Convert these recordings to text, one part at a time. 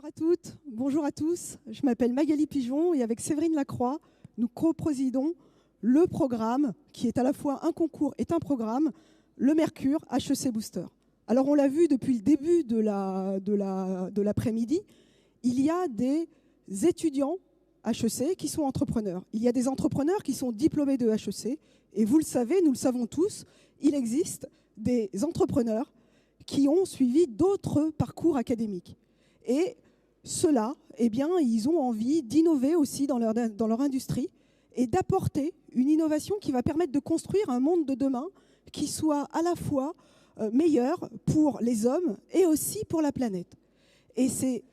Bonjour à toutes, bonjour à tous. Je m'appelle Magali Pigeon et avec Séverine Lacroix, nous coprésidons le programme qui est à la fois un concours et un programme, le Mercure HEC Booster. Alors on l'a vu depuis le début de l'après-midi, il y a des étudiants HEC qui sont entrepreneurs. Il y a des entrepreneurs qui sont diplômés de HEC et vous le savez, nous le savons tous, il existe des entrepreneurs qui ont suivi d'autres parcours académiques. Et ceux-là, eh bien, ils ont envie d'innover aussi dans leur industrie et d'apporter une innovation qui va permettre de construire un monde de demain qui soit à la fois meilleur pour les hommes et aussi pour la planète. Et c'est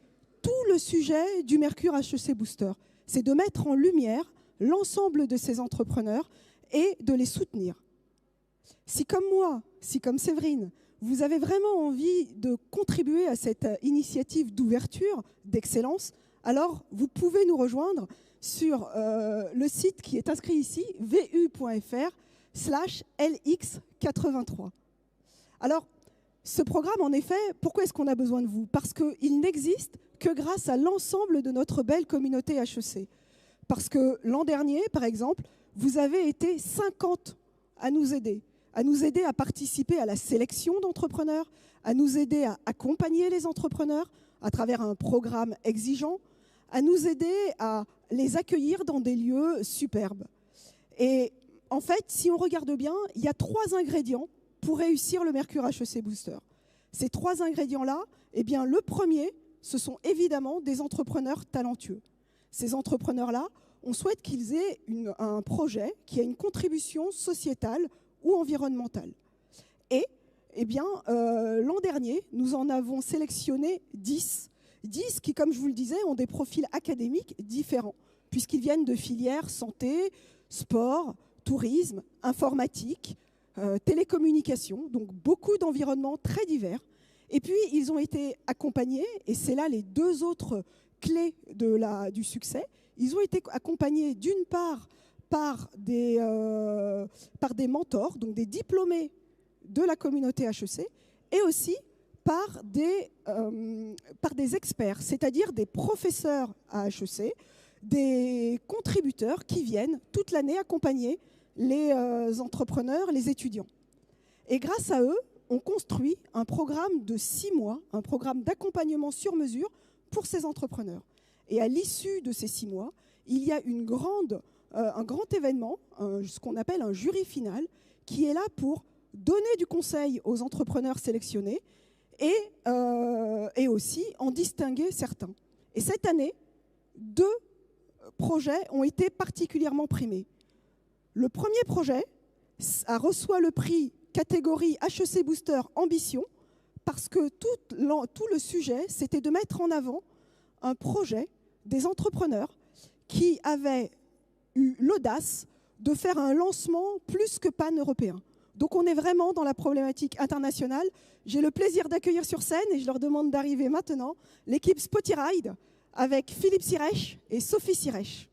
tout le sujet du Mercure HEC Booster, c'est de mettre en lumière l'ensemble de ces entrepreneurs et de les soutenir. Si comme moi, si comme Séverine, vous avez vraiment envie de contribuer à cette initiative d'ouverture, d'excellence, alors vous pouvez nous rejoindre sur le site qui est inscrit ici, vu.fr/LX83. Alors, ce programme, en effet, pourquoi est-ce qu'on a besoin de vous? Parce qu'il n'existe que grâce à l'ensemble de notre belle communauté HEC. Parce que l'an dernier, par exemple, vous avez été 50 à nous aider à participer à la sélection d'entrepreneurs, à nous aider à accompagner les entrepreneurs à travers un programme exigeant, à nous aider à les accueillir dans des lieux superbes. Et en fait, si on regarde bien, il y a 3 ingrédients pour réussir le Mercure HEC Booster. Ces 3 ingrédients-là, eh bien, le premier, ce sont évidemment des entrepreneurs talentueux. Ces entrepreneurs-là, on souhaite qu'ils aient un projet qui a une contribution sociétale ou environnementale. Et eh bien, l'an dernier, nous en avons sélectionné 10 qui, comme je vous le disais, ont des profils académiques différents, puisqu'ils viennent de filières santé, sport, tourisme, informatique, télécommunications, donc beaucoup d'environnements très divers. Et puis, ils ont été accompagnés, et c'est là les 2 autres clés du succès, ils ont été accompagnés d'une part par des mentors, donc des diplômés de la communauté HEC, et aussi par des experts, c'est-à-dire des professeurs à HEC, des contributeurs qui viennent toute l'année accompagner les entrepreneurs, les étudiants. Et grâce à eux, on construit un programme de 6 mois, un programme d'accompagnement sur mesure pour ces entrepreneurs. Et à l'issue de ces 6 mois, il y a un grand événement, ce qu'on appelle un jury final, qui est là pour donner du conseil aux entrepreneurs sélectionnés et aussi en distinguer certains. Et cette année, 2 projets ont été particulièrement primés. Le premier projet reçoit le prix catégorie HEC Booster Ambition parce que tout le sujet, c'était de mettre en avant un projet des entrepreneurs qui avaient eu l'audace de faire un lancement plus que pan-européen. Donc on est vraiment dans la problématique internationale. J'ai le plaisir d'accueillir sur scène, et je leur demande d'arriver maintenant, l'équipe Spotyride avec Philippe Sirech et Sophie Sirech.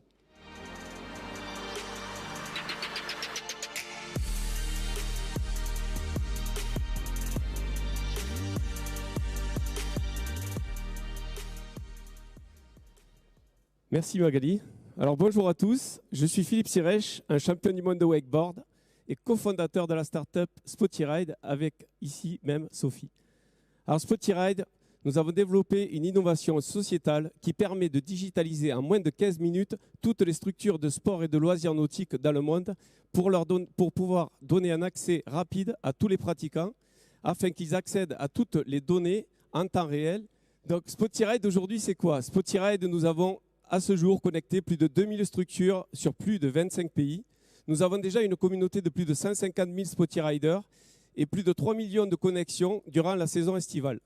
Merci Magali. Alors bonjour à tous, je suis Philippe Sirech, un champion du monde de wakeboard et cofondateur de la start-up Spotyride avec ici même Sophie. Alors Spotyride, nous avons développé une innovation sociétale qui permet de digitaliser en moins de 15 minutes toutes les structures de sport et de loisirs nautiques dans le monde pour pouvoir donner un accès rapide à tous les pratiquants afin qu'ils accèdent à toutes les données en temps réel. Donc Spotyride aujourd'hui c'est quoi? Spotyride, nous avons à ce jour connecté plus de 2000 structures sur plus de 25 pays. Nous avons déjà une communauté de plus de 150 000 Spotyriders et plus de 3 millions de connexions durant la saison estivale.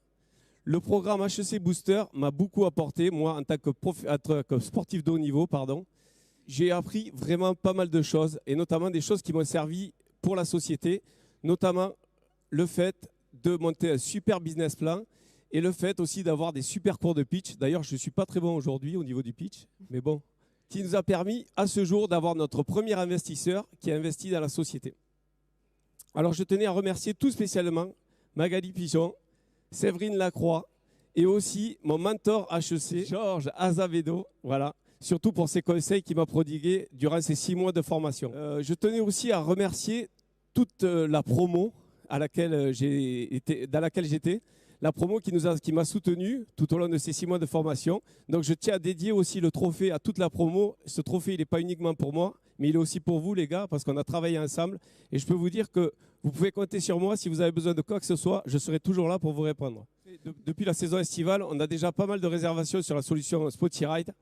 Le programme HEC Booster m'a beaucoup apporté, moi en tant que sportif de haut niveau. J'ai appris vraiment pas mal de choses et notamment des choses qui m'ont servi pour la société, notamment le fait de monter un super business plan et le fait aussi d'avoir des super cours de pitch. D'ailleurs, je ne suis pas très bon aujourd'hui au niveau du pitch, mais bon, qui nous a permis à ce jour d'avoir notre premier investisseur qui a investi dans la société. Alors, je tenais à remercier tout spécialement Magali Pigeon, Séverine Lacroix et aussi mon mentor HEC, Georges Azavedo, voilà, surtout pour ses conseils qu'il m'a prodigués durant ces 6 mois de formation. Je tenais aussi à remercier toute la promo dans laquelle j'étais, la promo qui m'a soutenu tout au long de ces 6 mois de formation. Donc je tiens à dédier aussi le trophée à toute la promo. Ce trophée, il n'est pas uniquement pour moi, mais il est aussi pour vous les gars, parce qu'on a travaillé ensemble. Et je peux vous dire que vous pouvez compter sur moi. Si vous avez besoin de quoi que ce soit, je serai toujours là pour vous répondre. Depuis la saison estivale, on a déjà pas mal de réservations sur la solution SpottyRide.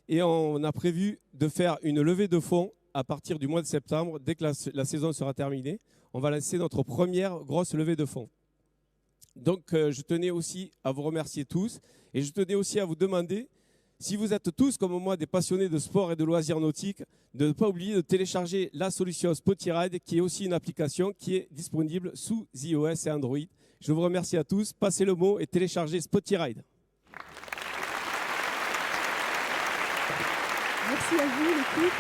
Et on a prévu de faire une levée de fonds à partir du mois de septembre. Dès que la saison sera terminée, on va lancer notre première grosse levée de fonds. Donc, je tenais aussi à vous remercier tous. Et je tenais aussi à vous demander, si vous êtes tous, comme moi, des passionnés de sport et de loisirs nautiques, de ne pas oublier de télécharger la solution SpottyRide, qui est aussi une application qui est disponible sous iOS et Android. Je vous remercie à tous. Passez le mot et téléchargez SpottyRide. Merci à vous, l'équipe.